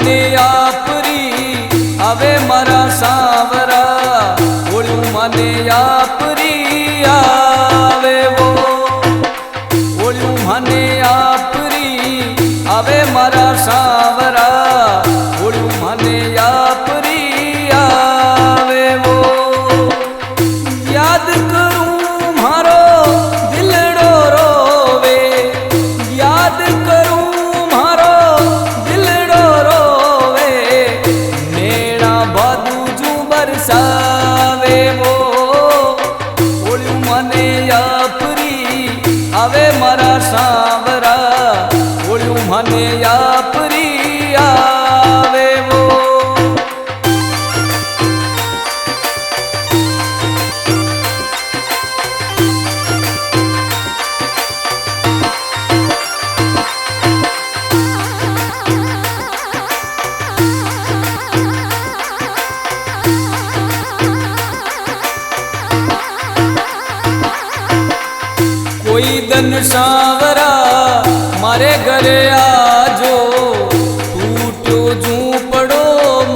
મને આપરી આવે મારા સાવરા ઓળ્યું મને આપરી આવે વો ઓળ્યું મને આપરી આવે મારા સાવરા ઓળ્યું મને આપરી આવે વો યાદ કરું મારો દિલડો રોવે યાદ કરું મારો દિલડો રોવે નેણા ભાદું બરસાવે વો ઓળ્યું મને આપરી આવે મારા સાવરા ઓળ્યું મને આપરી આવે વો कोई दन सावरा मारे घरे आजो टूट्यो झूपड़ो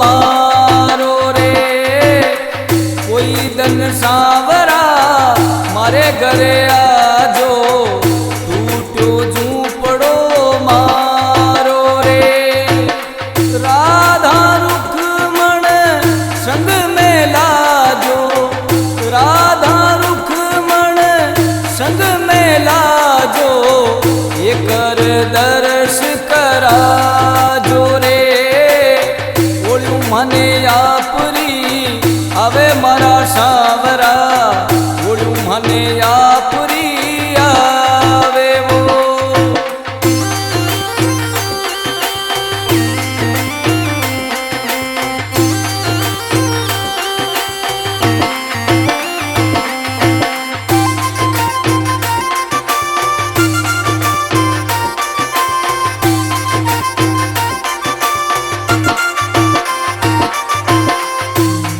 मारो रे कोई दन सावरा मारे घरे आजो टूट्यो झूपड़ो मारो रे राधा रुक्मण संग में लाजो राधा रुक्मण संग में लाजो एकर दर्श कराजो रे ओळ्યું મને આપરી આવે મારા સાવરા ઓળ્યું મને આપરી આવે વો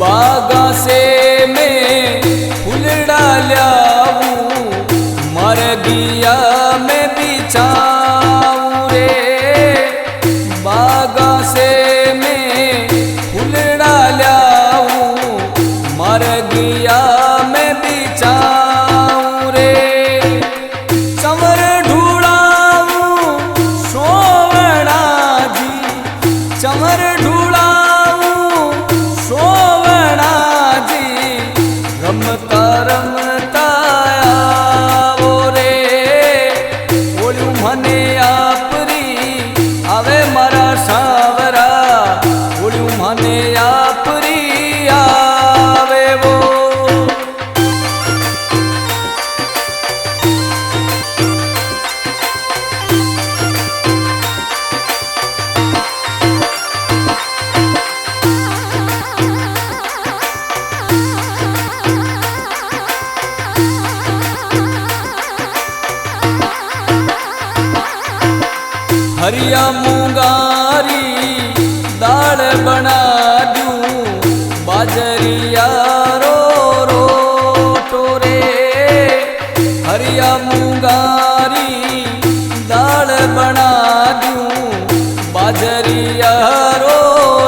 बागा से मैं फूल डाल्याऊं मर गया मैं बिछाऊं रे बागा से मैं फूल डाल्याऊं मर गया मैं बिछाऊं रे चमर ढूंढाऊं सोवड़ा जी चमर रमता रमता आवो रे ओळ्યું મને આપરી આવે મારા સાવરા ઓળ્યું મને આપરી આવે વો हरिया मुंगारी दाल बना दूं बाजरिया रो रोटो रे हरिया मुंगारी दाल बना दूं बाजरिया रो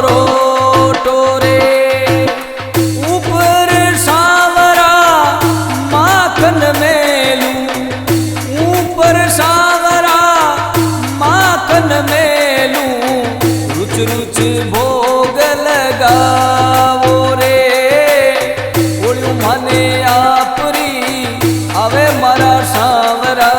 रोटो रे ऊपर सावरा माखन मेलूं ऊपर सावरा माखन मेलूं रुच रुच भोग लगावो रे ओळ्યું મને આપરી આવે મારા સાવરા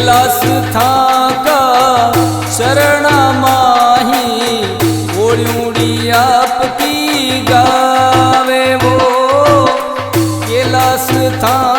कैलास था का शरणा माही ओड़ी आपकी गावे वो कैलास था